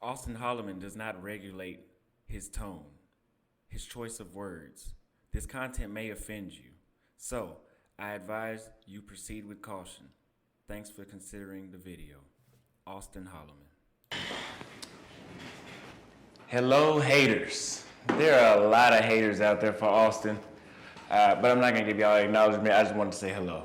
Auston does not regulate his tone, his choice of words. This content may offend you. So, I advise you proceed with caution. Thanks for considering the video. Austin Holloman. Hello, haters. There are a lot of haters out there for Austin, but I'm not gonna give y'all acknowledgement. I just wanted to say hello.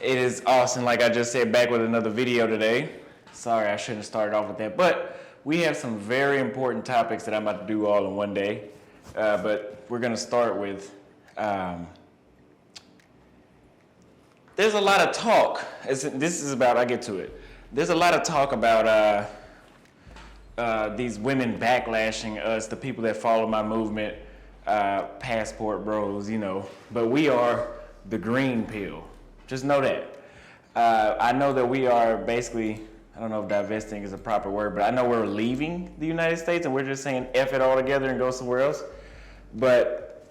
It is Austin, like I just said, back with another video today. Sorry, I shouldn't have started off with that, but we have some very important topics that I'm about to do all in one day. But we're gonna start with. There's a lot of talk. This is about. I get to it. There's a lot of talk about. These women backlashing us, the people that follow my movement, passport bros, but we are the green pill. Just know that. I know that we are basically, I don't know if divesting is a proper word, but I know we're leaving the United States and we're just saying F it all together and go somewhere else. But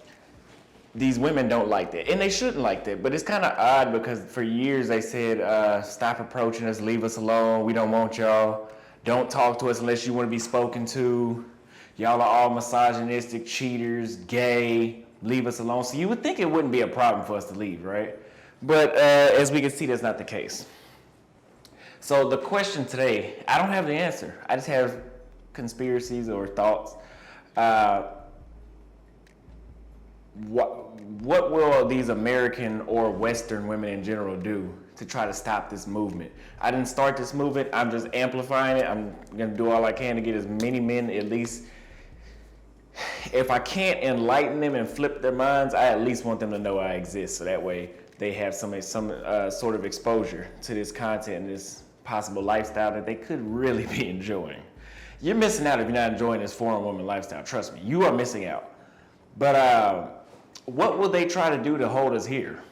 these women don't like that, and they shouldn't like that, but it's kind of odd because for years they said, stop approaching us, leave us alone, we don't want y'all. Don't talk to us unless you want to be spoken to. Y'all are all misogynistic, cheaters, gay, leave us alone. So you would think it wouldn't be a problem for us to leave, right? But as we can see, that's not the case. So the question today, I don't have the answer. I just have conspiracies or thoughts. What will these American or Western women in general do to try to stop this movement? I didn't start this movement. I'm just amplifying it. I'm going to do all I can to get as many men, at least, if I can't enlighten them and flip their minds, I at least want them to know I exist. So that way they have some sort of exposure to this content and this possible lifestyle that they could really be enjoying. You're missing out if you're not enjoying this foreign woman lifestyle. Trust me, you are missing out. But what will they try to do to hold us here?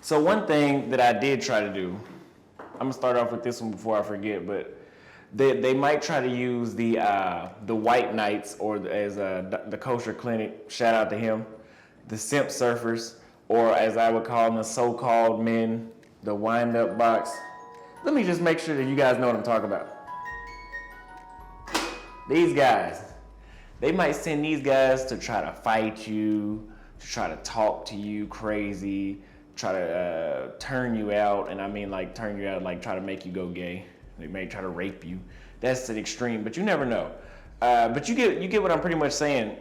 So one thing that I did try to do, I'm gonna start off with this one before I forget, but they might try to use the white knights, or as the kosher clinic, shout out to him, the simp surfers, or as I would call them, the so-called men, the wind-up box. Let me just make sure that you guys know what I'm talking about. These guys, they might send these guys to try to fight you, to try to talk to you crazy, try to turn you out, and I mean like turn you out, like try to make you go gay. They may try to rape you. That's an extreme, but you never know. But you get what I'm pretty much saying,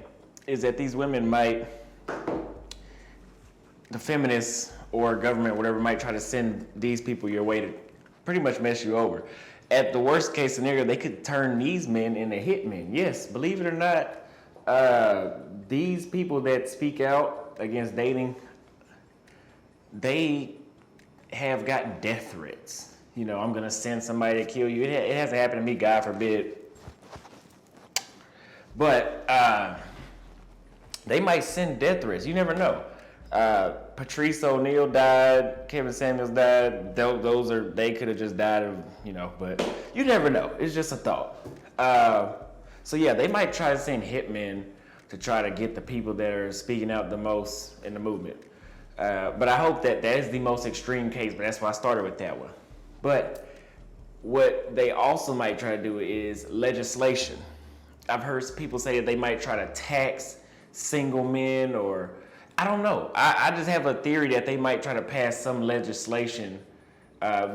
is that these women might, the feminists or government, whatever, might try to send these people your way to pretty much mess you over. At the worst case scenario, they could turn these men into hitmen. Yes, believe it or not, these people that speak out against dating, they have gotten death threats. I'm gonna send somebody to kill you. It hasn't happened to me, God forbid. But they might send death threats. You never know. Patrice O'Neal died. Kevin Samuels died. They could have just died of, but you never know. It's just a thought. So yeah, they might try to send hitmen to try to get the people that are speaking out the most in the movement. But I hope that is the most extreme case, but that's why I started with that one. But what they also might try to do is legislation. I've heard people say that they might try to tax single men, or I don't know. I just have a theory that they might try to pass some legislation,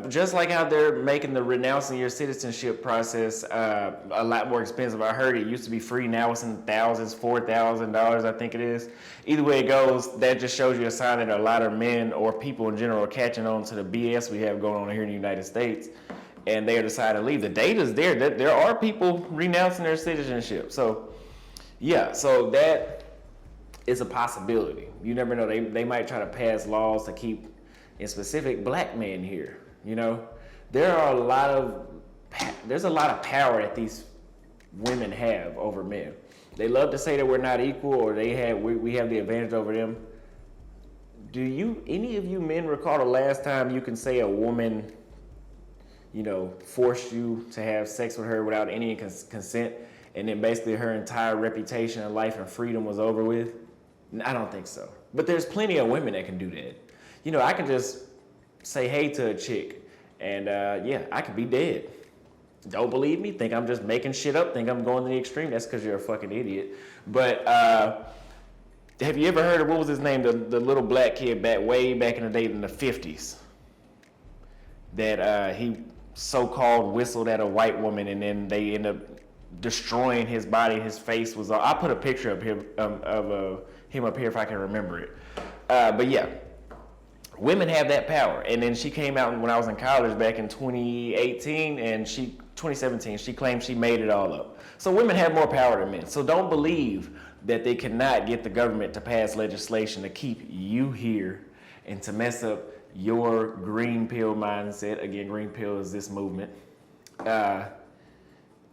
just like how they're making the renouncing your citizenship process a lot more expensive. I heard it used to be free, now it's in thousands, $4,000 I think it is. Either way it goes, that just shows you a sign that a lot of men or people in general are catching on to the BS we have going on here in the United States, and they are deciding to leave. The data's there. There are people renouncing their citizenship. So yeah, so that is a possibility. You never know. They might try to pass laws to keep, in specific, black men here. There's a lot of power that these women have over men. They love to say that we're not equal, or we have the advantage over them. Do any of you men recall the last time you can say a woman, forced you to have sex with her without any consent, and then basically her entire reputation and life and freedom was over with? I don't think so. But there's plenty of women that can do that. I can just say hey to a chick, and I could be dead. Don't believe me? Think I'm just making shit up? Think I'm going to the extreme? That's because you're a fucking idiot. But have you ever heard of, what was his name? The little black kid way back in the day in the 50s. That he so-called whistled at a white woman and then they end up destroying his body. His face was. I'll put a picture of him up here if I can remember it. But yeah, women have that power. And then she came out when I was in college back in 2018 and 2017, she claimed she made it all up. So women have more power than men. So don't believe that they cannot get the government to pass legislation to keep you here and to mess up your green pill mindset. Again, green pill is this movement.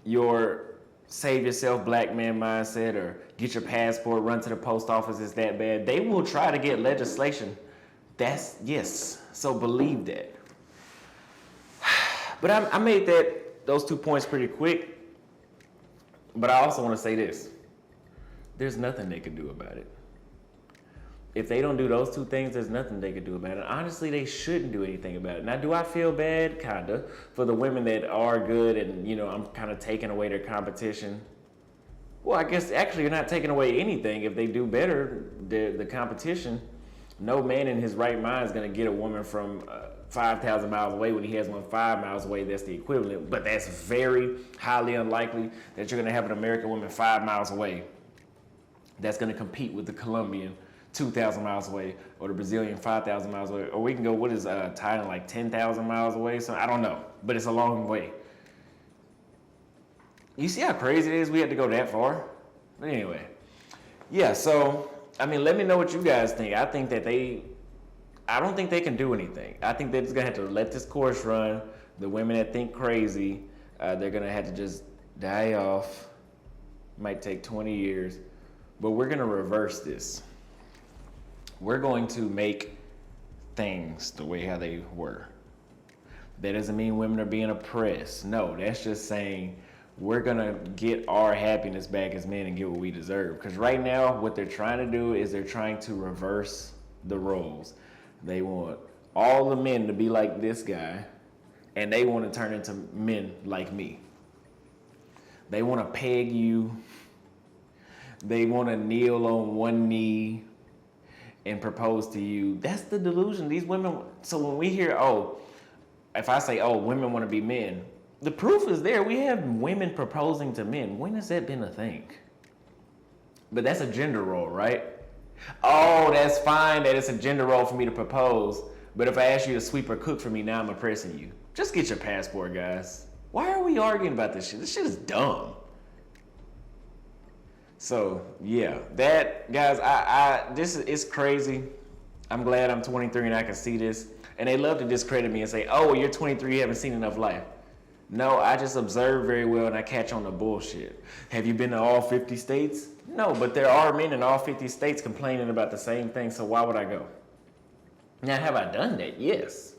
Your save yourself black man mindset or get your passport, run to the post office is that bad. They will try to get legislation. That's, yes. So believe that. But I made those 2 points pretty quick. But I also want to say this. There's nothing they can do about it. If they don't do those 2 things, there's nothing they can do about it. Honestly, they shouldn't do anything about it. Now, do I feel bad? Kinda. For the women that are good and, I'm kind of taking away their competition. Well, I guess actually you're not taking away anything. If they do better, the competition, no man in his right mind is going to get a woman from 5,000 miles away when he has one 5 miles away. That's the equivalent. But that's very highly unlikely that you're going to have an American woman 5 miles away that's going to compete with the Colombian 2,000 miles away or the Brazilian 5,000 miles away. Or we can go, what is Thailand, like 10,000 miles away? So I don't know, but it's a long way. You see how crazy it is we had to go that far? But anyway, yeah, so, let me know what you guys think. I think that I don't think they can do anything. I think they're just going to have to let this course run. The women that think crazy, they're going to have to just die off. Might take 20 years. But we're going to reverse this. We're going to make things the way how they were. That doesn't mean women are being oppressed. No, that's just saying we're going to get our happiness back as men and get what we deserve. Because right now, what they're trying to do is they're trying to reverse the roles. They want all the men to be like this guy, and they want to turn into men like me. They want to peg you. They want to kneel on one knee and propose to you. That's the delusion. These women, so when we hear, if I say, women want to be men, the proof is there. We have women proposing to men. When has that been a thing? But that's a gender role, right? Oh, that's fine that it's a gender role for me to propose. But if I ask you to sweep or cook for me, now I'm oppressing you. Just get your passport, guys. Why are we arguing about this shit? This shit is dumb. So yeah, that guys, it's crazy. I'm glad I'm 23 and I can see this. And they love to discredit me and say, "Oh, you're 23, you haven't seen enough life." No, I just observe very well and I catch on the bullshit. Have you been to all 50 states? No, but there are men in all 50 states complaining about the same thing. So why would I go? Now, have I done that? Yes.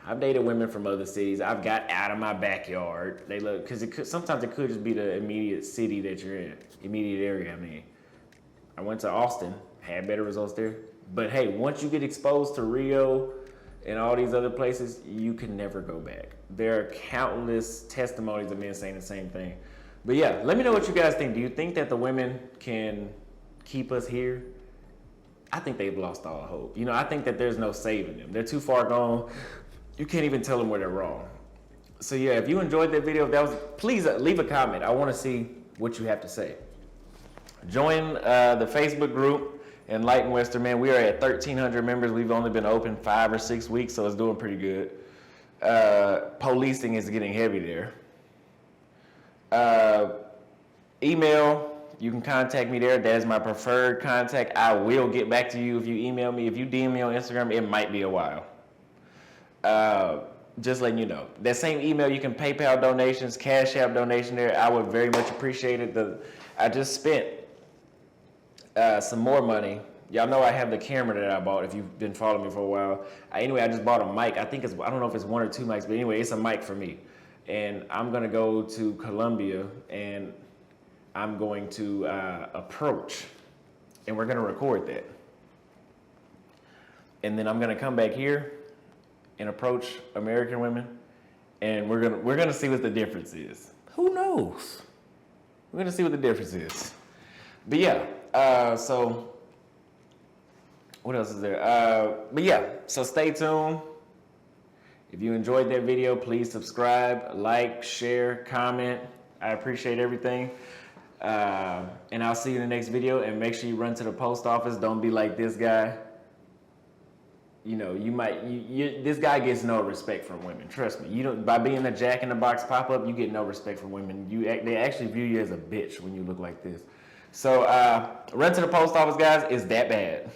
I've dated women from other cities. I've got out of my backyard. They look, because sometimes it could just be the immediate city that you're in, immediate area. I went to Austin, had better results there. But hey, once you get exposed to Rio and all these other places, you can never go back. There are countless testimonies of men saying the same thing. But yeah, let me know what you guys think. Do you think that the women can keep us here? I think they've lost all hope. I think that there's no saving them. They're too far gone. You can't even tell them where they're wrong. So yeah, if you enjoyed that video, please leave a comment. I want to see what you have to say. Join the Facebook group, Enlighten Western Man. We are at 1,300 members. We've only been open 5 or 6 weeks, so it's doing pretty good. Policing is getting heavy there. Email, you can contact me there. That is my preferred contact. I will get back to you if you email me. If you DM me on Instagram, it might be a while. Just letting you know. That same email, you can PayPal donations, Cash App donation there. I would very much appreciate it. I just spent some more money. Y'all know I have the camera that I bought if you've been following me for a while. Anyway, I just bought a mic. I don't know if it's 1 or 2 mics, but anyway, it's a mic for me. And I'm going to go to Colombia and I'm going to approach and we're going to record that. And then I'm going to come back here and approach American women and we're gonna see what the difference is. Who knows? We're gonna see what the difference is. But yeah, so what else is there? But yeah, so stay tuned. If you enjoyed that video, please subscribe, like, share, comment. I appreciate everything. And I'll see you in the next video. And make sure you run to the post office. Don't be like this guy. You know, this guy gets no respect from women. Trust me. You don't, by being a Jack in the Box pop-up, you get no respect from women. They actually view you as a bitch when you look like this. So run to the post office, guys. It's that bad.